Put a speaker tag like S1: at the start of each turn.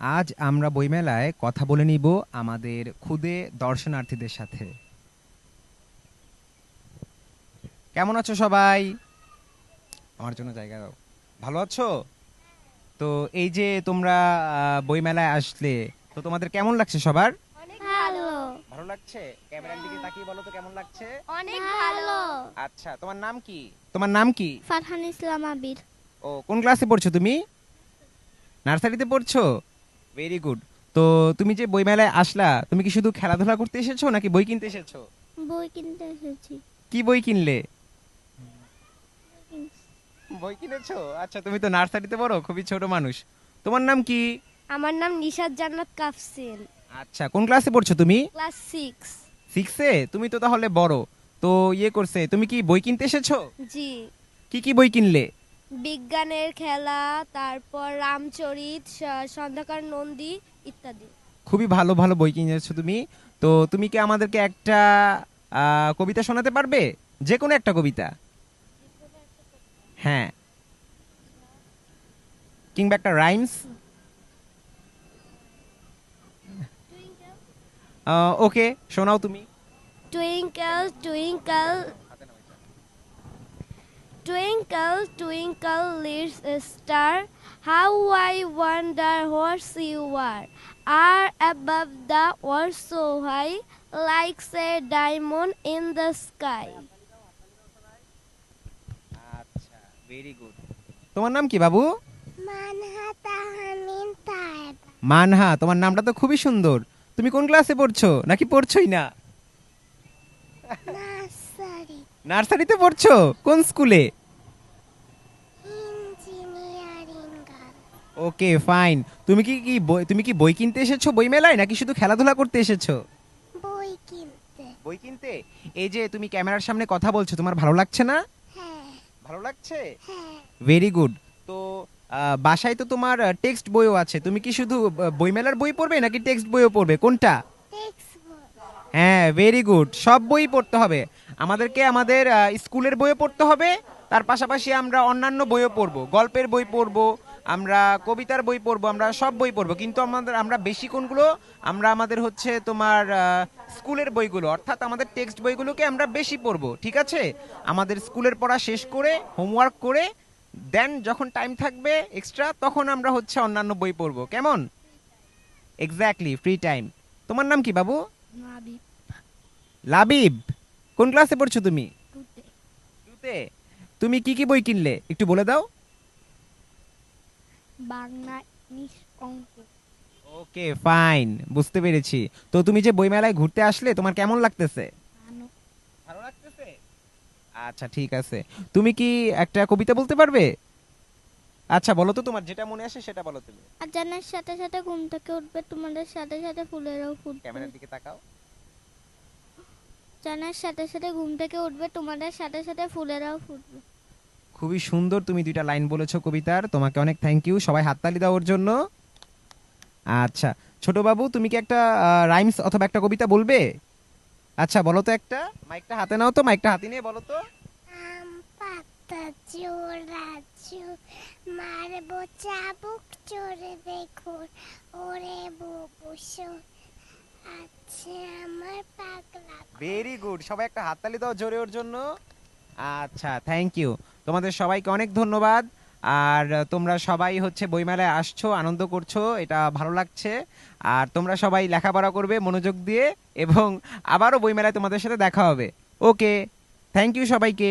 S1: আজ আমরা বইমেলায় কথা বলে নিব আমাদের ক্ষুদে দর্শনার্থীদের সাথে। কেমন আছো সবাই? আমার জন্য জায়গা দাও। ভালো আছো? তো এই যে তোমরা বইমেলায় আসলে, তো তোমাদের কেমন লাগছে সবার?
S2: অনেক ভালো।
S1: ভালো লাগছে? ক্যামেরার দিকে তাকিয়ে বলো তো কেমন লাগছে।
S2: অনেক ভালো।
S1: আচ্ছা, তোমার নাম কি? তোমার নাম কি?
S2: ফারহান ইসলাম আবির।
S1: ও, কোন ক্লাসে পড়ছো তুমি? নার্সারিতে পড়ছো? Very good. তো তুমি যে বইমেলায় আসলা, তুমি কি শুধু খেলাধুলা করতে এসেছো নাকি বই কিনতে এসেছো?
S2: বই কিনতে এসেছি।
S1: কি বই কিনলে? বই কিনেছো? আচ্ছা, তুমি তো নার্সারিতে পড়ো, খুবই ছোট মানুষ। তোমার নাম কি?
S2: আমার নাম নিশাত জান্নাত কাফসিন।
S1: আচ্ছা, কোন ক্লাসে পড়ছো তুমি?
S2: ক্লাস 6।
S1: সিক্সে? তুমি তো তাহলে বড়। তো করছে, তুমি কি বই কিনতে এসেছো?
S2: জি।
S1: কি কি বই কিনলে?
S2: বিজ্ঞানের খেলা, তারপর রামচরিত, সন্ধ্যাকার নন্দী ইত্যাদি।
S1: খুবই ভালো ভালো বই কিনেছো তুমি। তো তুমি কি আমাদেরকে একটা কবিতা শোনাতে পারবে? যে কোনো একটা কবিতা। হ্যাঁ, কিংবা একটা রাইমস। ওকে, শোনাও তুমি।
S2: Twinkle twinkle Twinkle, twinkle, little star, how I wonder what you are above the world so high, like a diamond in the sky.
S1: আচ্ছা, ভেরি গুড। তোমার নাম কি বাবু?
S2: মানহা তাহমিন তায়েব।
S1: মানহা, তোমার নামটা তো খুবই সুন্দর। তুমি কোন ক্লাসে পড়ছো নাকি পড়ছোই না?
S2: নার্সারি।
S1: নার্সারিতে পড়ছো? কোন স্কুলে?
S2: Engineering girl.
S1: Okay, fine. তুমি কি বই কিনতে এসেছো বই মেলায় নাকি শুধু খেলাধুলা করতে এসেছো?
S2: বই কিনতে।
S1: বই কিনতে? এই যে তুমি ক্যামেরার সামনে কথা বলছো, তোমার ভালো লাগছে না?
S2: হ্যাঁ।
S1: ভালো লাগছে?
S2: হ্যাঁ।
S1: Very good. তো বাসায় তো তোমার টেক্সট বইও আছে, তুমি কি শুধু বইমেলার বই পড়বে নাকি টেক্সট বইও পড়বে, কোনটা?
S2: Text book.
S1: হ্যাঁ, ভেরি গুড। সব বই পড়তে হবে আমাদেরকে, আমাদের স্কুলের বইও পড়তে হবে। তার পাশাপাশি আমরা অন্যান্য বইও পড়বো, গল্পের বই পড়বো, আমরা কবিতার বই পড়বো, আমরা সব বই পড়বো। কিন্তু আমরা বেশি কোনগুলো, আমরা আমাদের হচ্ছে তোমার স্কুলের বইগুলো, অর্থাৎ আমাদের টেক্সট বইগুলোকে আমরা বেশি পড়বো, ঠিক আছে? আমাদের স্কুলের পড়া শেষ করে হোমওয়ার্ক করে দেন যখন টাইম থাকবে এক্সট্রা, তখন আমরা হচ্ছে অন্যান্য বই পড়বো, কেমন? Exactly, free time. তোমার নাম কি বাবু?
S2: নাবিব।
S1: লাবিব। কোন ক্লাসে পড়ছো তুমি?
S2: টুতে।
S1: টুতে? তুমি কি কি বই কিনলে একটু বলে দাও।
S2: বাংলা, ইংলিশ, অঙ্ক।
S1: ওকে, ফাইন, বুঝতে পেরেছি। তো তুমি যে বইমেলায় ঘুরতে আসলে, তোমার কেমন লাগতেছে?
S2: ভালো।
S1: ভালো লাগতেছে? আচ্ছা, ঠিক আছে। তুমি কি একটা কবিতা বলতে পারবে? আচ্ছা, বলো তো, তোমার যেটা মনে আসে সেটা বলো তুমি।
S2: আর জানার সাথে সাথে ঘুম থেকে উঠবে, তোমাদের সাথে সাথে ফুলেরাও ফুটবে।
S1: ক্যামেরার দিকে তাকাও।
S2: জানার সাথে সাথে ঘুম থেকে উঠবে, তোমাদের সাথে সাথে ফুলেরাও ফুটবে।
S1: খুবই সুন্দর, তুমি দুইটা লাইন বলেছো কবিতার, তোমাকে অনেক থ্যাংক ইউ। সবাই হাততালি দাও ওর জন্য। আচ্ছা, ছোট বাবু, তুমি কি একটা রাইমস অথবা একটা কবিতা বলবে? আচ্ছা, বলো তো একটা। মাইকটা হাতে নাও তো, মাইকটা হাতে নিয়ে বলো তো।
S2: আম পাতা জোড়া জোড়, মারবো চাবুক চড়বে ঘোর, ওরে বসো আছে আমার পাগলা ঘোর।
S1: ভেরি গুড, সবাই একটা হাততালি দাও জোরে ওর জন্য। আচ্ছা, থ্যাংক ইউ। তোমাদের সবাইকে অনেক ধন্যবাদ। আর তোমরা সবাই হচ্ছে বইমেলায় আসছো, আনন্দ করছো, এটা ভালো লাগছে। আর তোমরা সবাই লেখাপড়া করবে মনোযোগ দিয়ে, এবং আবারও বইমেলায় তোমাদের সাথে দেখা হবে। ওকে, থ্যাংক ইউ সবাইকে।